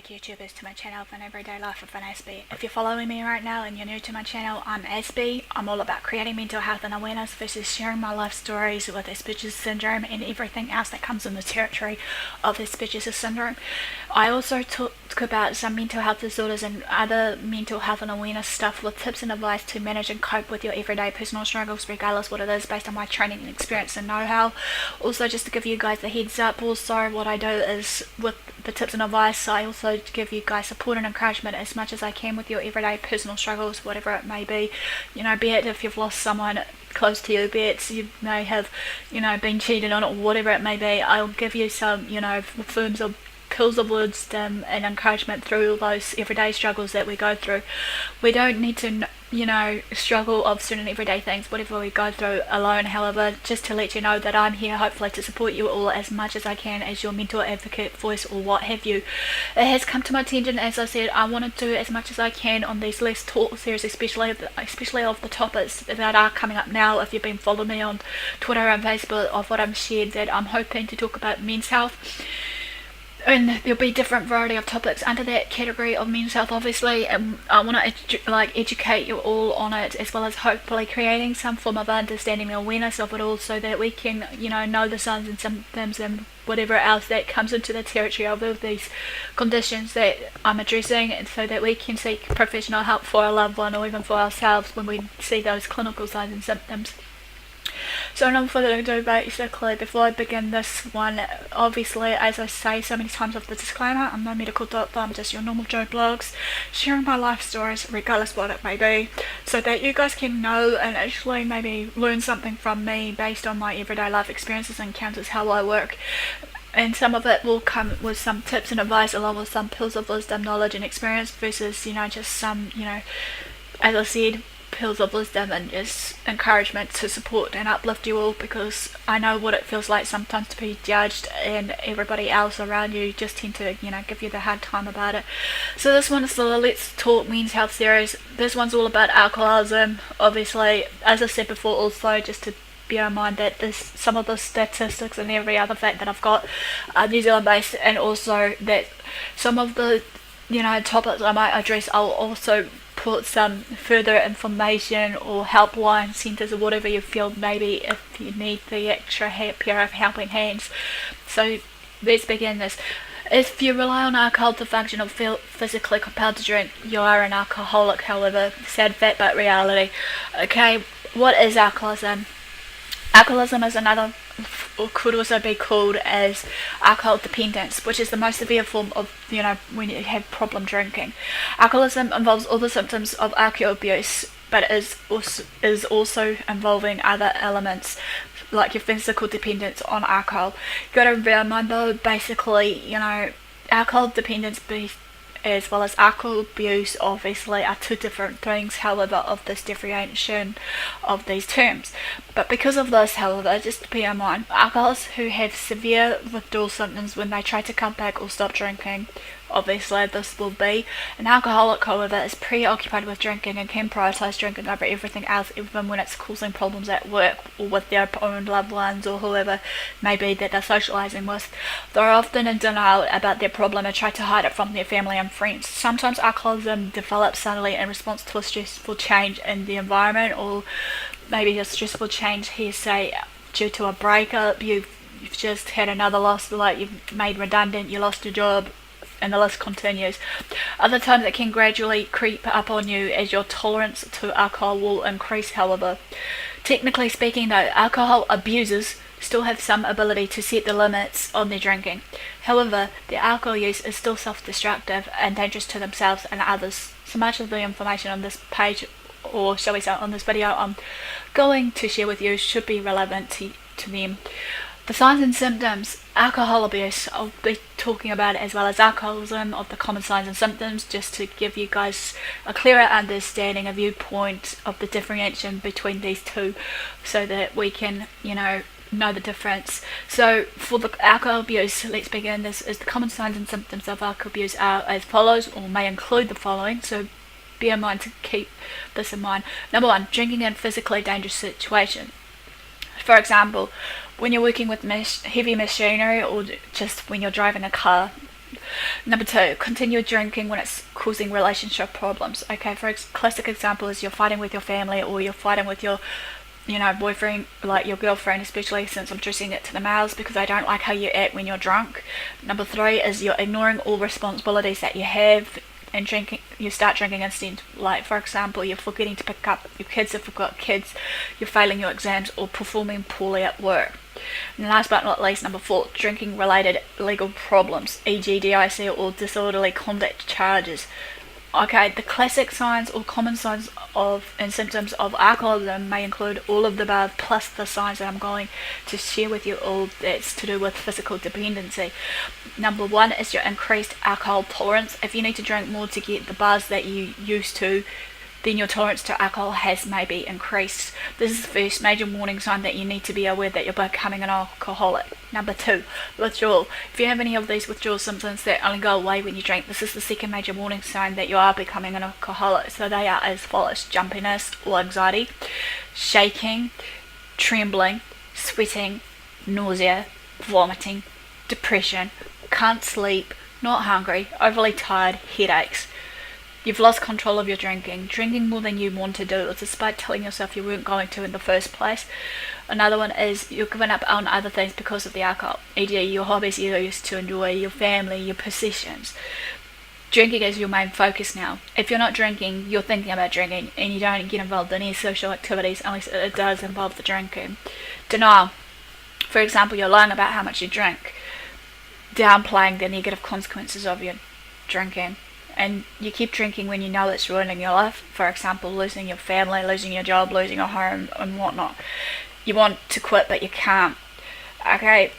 YouTubers to my channel of an everyday life of an Aspie. If you're following me right now and you're new to my channel, I'm Aspie. I'm all about creating mental health and awareness versus sharing my life stories with Asperger's syndrome and everything else that comes in the territory of Asperger's syndrome. I also talk about some mental health disorders and other mental health and awareness stuff with tips and advice to manage and cope with your everyday personal struggles, regardless what it is, based on my training and experience and know-how. Also, just to give you guys a heads up, also what I do is with the tips and advice, I also give you guys support and encouragement as much as I can with your everyday personal struggles, whatever it may be. You know, be it if you've lost someone close to you, be it you may have, been cheated on, or whatever it may be. I'll give you some, firms or pills of wisdom and encouragement through all those everyday struggles that we go through. We don't need to, struggle of certain everyday things, whatever we go through, alone. However, just to let you know that I'm here hopefully to support you all as much as I can as your mental advocate, voice, or what have you. It has come to my attention, as I said, I want to do as much as I can on these less talk series, especially of the topics that are coming up now. If you've been following me on Twitter and Facebook of what I'm shared, that I'm hoping to talk about men's health. And there'll be different variety of topics under that category of men's health, obviously, and I want to educate you all on it, as well as hopefully creating some form of understanding and awareness of it all, so that we can know the signs and symptoms and whatever else that comes into the territory of all these conditions that I'm addressing, and so that we can seek professional help for our loved one or even for ourselves when we see those clinical signs and symptoms. So no further ado, basically, before I begin this one, obviously, as I say so many times with the disclaimer, I'm no medical doctor, I'm just your normal Joe Blogs, sharing my life stories, regardless what it may be, so that you guys can know and actually maybe learn something from me based on my everyday life experiences and encounters, how I work. And some of it will come with some tips and advice, along with some pills of wisdom, knowledge and experience, versus, just some, as I said, pills of wisdom and just encouragement to support and uplift you all, because I know what it feels like sometimes to be judged, and everybody else around you just tend to give you the hard time about it. So this one is the Let's Talk Men's Health series. This one's all about alcoholism, obviously. As I said before, also just to bear in mind that some of the statistics and every other fact that I've got are New Zealand based, and also that some of the topics I might address, I'll also put some further information or helpline centres or whatever you feel, maybe if you need the extra pair of helping hands. So let's begin this. If you rely on alcohol to function or feel physically compelled to drink, you are an alcoholic. However, sad fact but reality. Okay, what is alcoholism? Alcoholism is another, or could also be called as alcohol dependence, which is the most severe form of, when you have problem drinking. Alcoholism involves all the symptoms of alcohol abuse, but is also involving other elements, like your physical dependence on alcohol. You got to remember, basically, alcohol dependence as well as alcohol abuse obviously are two different things, however, of this differentiation of these terms. But because of this, however, just to bear in mind, alcoholics who have severe withdrawal symptoms when they try to come back or stop drinking, obviously this will be an alcoholic. However, is preoccupied with drinking and can prioritise drinking over everything else, even when it's causing problems at work or with their own loved ones or whoever may be that they're socialising with. They're often in denial about their problem and try to hide it from their family and friends. Sometimes alcoholism develops suddenly in response to a stressful change in the environment, or maybe a stressful change here, say due to a breakup, you've just had another loss, like you've made redundant, you lost your job, and the list continues. Other times it can gradually creep up on you as your tolerance to alcohol will increase. However, technically speaking though, alcohol abusers still have some ability to set the limits on their drinking. However, their alcohol use is still self-destructive and dangerous to themselves and others. So much of the information on this page, or shall we say on this video, I'm going to share with you should be relevant to them. The signs and symptoms. Alcohol abuse, I'll be talking about it, as well as alcoholism, of the common signs and symptoms, just to give you guys a clearer understanding, a viewpoint of the differentiation between these two, so that we can, know the difference. So for the alcohol abuse, let's begin. This is the common signs and symptoms of alcohol abuse are as follows, or may include the following, so bear in mind to keep this in mind. Number one, drinking in physically dangerous situation. For example, when you're working with heavy machinery, or just when you're driving a car. Number 2, continue drinking when it's causing relationship problems. Okay, for classic example is you're fighting with your family, or you're fighting with your boyfriend, like your girlfriend, especially since I'm addressing it to the males because they don't like how you act when you're drunk. Number 3 is you're ignoring all responsibilities that you have and drinking. You start drinking instead, like for example, you're forgetting to pick up your kids if you've got kids, you're failing your exams, or performing poorly at work. And last but not least, number 4, drinking related legal problems, e.g. DIC or disorderly conduct charges. Okay, the classic signs or common signs of and symptoms of alcoholism may include all of the above, plus the signs that I'm going to share with you all that's to do with physical dependency. Number 1 is your increased alcohol tolerance. If you need to drink more to get the buzz that you used to, then your tolerance to alcohol has maybe increased. This is the first major warning sign that you need to be aware that you're becoming an alcoholic. Number 2, withdrawal. If you have any of these withdrawal symptoms that only go away when you drink, this is the second major warning sign that you are becoming an alcoholic. So they are as follows: jumpiness or anxiety, shaking, trembling, sweating, nausea, vomiting, depression, can't sleep, not hungry, overly tired, headaches. You've lost control of your drinking more than you want to do, despite telling yourself you weren't going to in the first place. Another one is you're giving up on other things because of the alcohol, e.g. your hobbies you used to enjoy, your family, your possessions. Drinking is your main focus now. If you're not drinking, you're thinking about drinking, and you don't get involved in any social activities unless it does involve the drinking. Denial. For example, you're lying about how much you drink, downplaying the negative consequences of your drinking. And you keep drinking when you know it's ruining your life. For example, losing your family, losing your job, losing your home, and whatnot. You want to quit, but you can't. Okay,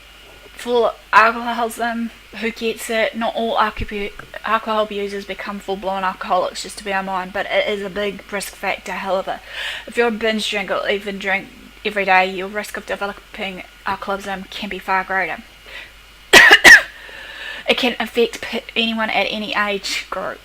for alcoholism, who gets it? Not all alcohol abusers become full-blown alcoholics, just to bear in mind, but it is a big risk factor. However, if you're a binge drinker or even drink every day, your risk of developing alcoholism can be far greater. It can affect anyone at any age group.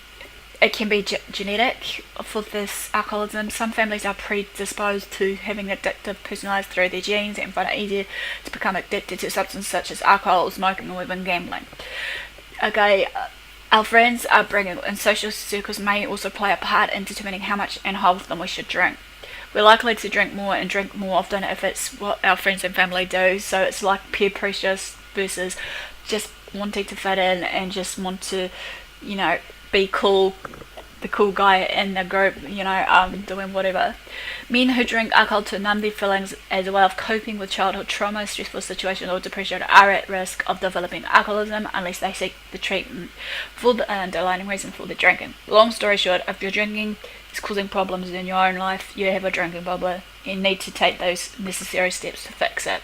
It can be genetic for this alcoholism. Some families are predisposed to having addictive personality through their genes and find it easier to become addicted to substances such as alcohol, smoking, or even gambling. Okay, our friends, upbringing, and social circles may also play a part in determining how much and how often we should drink. We're likely to drink more and drink more often if it's what our friends and family do. So it's like peer pressure versus just wanting to fit in and just want to, be cool, the cool guy in the group, doing whatever. Men who drink alcohol to numb their feelings as a way of coping with childhood trauma, stressful situations, or depression are at risk of developing alcoholism unless they seek the treatment for the underlying reason for the drinking. Long story short, if your drinking is causing problems in your own life, you have a drinking problem, you need to take those necessary steps to fix it.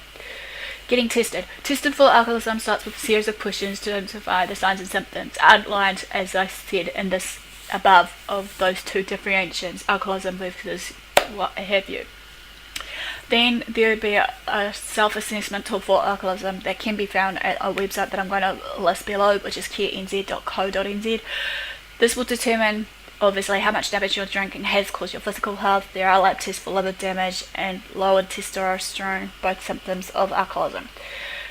Getting tested. Tested for alcoholism starts with a series of questions to identify the signs and symptoms outlined, as I said in this above, of those two differentiations, alcoholism versus what have you. Then there will be a self-assessment tool for alcoholism that can be found at a website that I'm going to list below, which is carenz.co.nz. This will determine obviously how much damage your drinking has caused your physical health. There are lab tests for liver damage and lowered testosterone, both symptoms of alcoholism.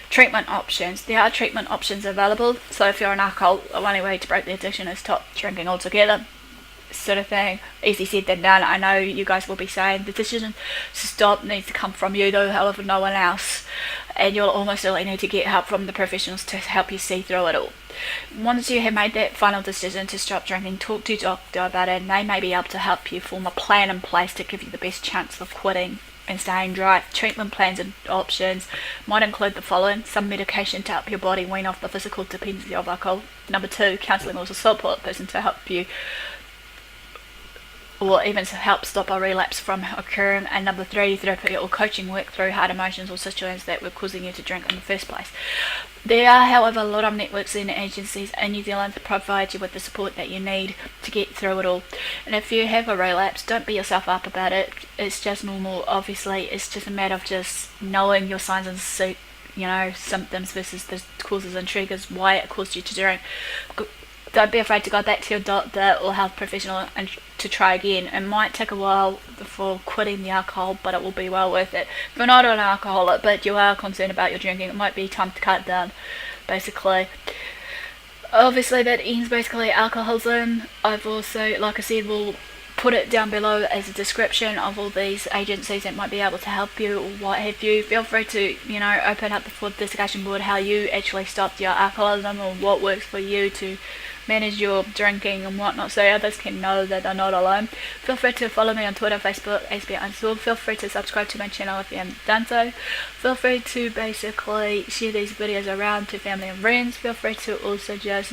Treatment options. There are treatment options available. So if you're an alcoholic, the only way to break the addiction is stop drinking altogether, sort of thing. Easy said than done. I know you guys will be saying the decision to stop needs to come from you though, however no one else, and you'll almost certainly need to get help from the professionals to help you see through it all. Once you have made that final decision to stop drinking, talk to your doctor about it, and they may be able to help you form a plan in place to give you the best chance of quitting and staying dry. Treatment plans and options might include the following: some medication to help your body wean off the physical dependency of alcohol. Number 2, counselling or a support person to help you or even to help stop a relapse from occurring. And number 3, therapy or coaching work through hard emotions or situations that were causing you to drink in the first place. There are, however, a lot of networks and agencies in New Zealand that provide you with the support that you need to get through it all. And if you have a relapse, don't beat yourself up about it. It's just normal. Obviously, it's just a matter of just knowing your signs and symptoms versus the causes and triggers why it caused you to drink. Don't be afraid to go back to your doctor or health professional and to try again. It might take a while before quitting the alcohol, but it will be well worth it. If you're not an alcoholic but you are concerned about your drinking, it might be time to cut it down, basically. Obviously that ends basically alcoholism. I've also, like I said, will put it down below as a description of all these agencies that might be able to help you or what have you. Feel free to, open up the full discussion board how you actually stopped your alcoholism or what works for you to manage your drinking and whatnot, so others can know that they're not alone. Feel free to follow me on Twitter, Facebook, AspieAnswersAll. Feel free to subscribe to my channel if you haven't done so. Feel free to basically share these videos around to family and friends. Feel free to also just,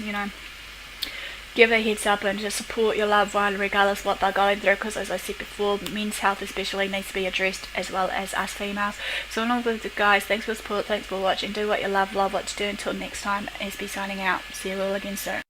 give a heads up and just support your loved one regardless what they're going through, because as I said before, men's health especially needs to be addressed as well as us females. So in all of the guys, thanks for support, thanks for watching, do what you love what you do. Until next time, Aspie signing out. See you all again soon.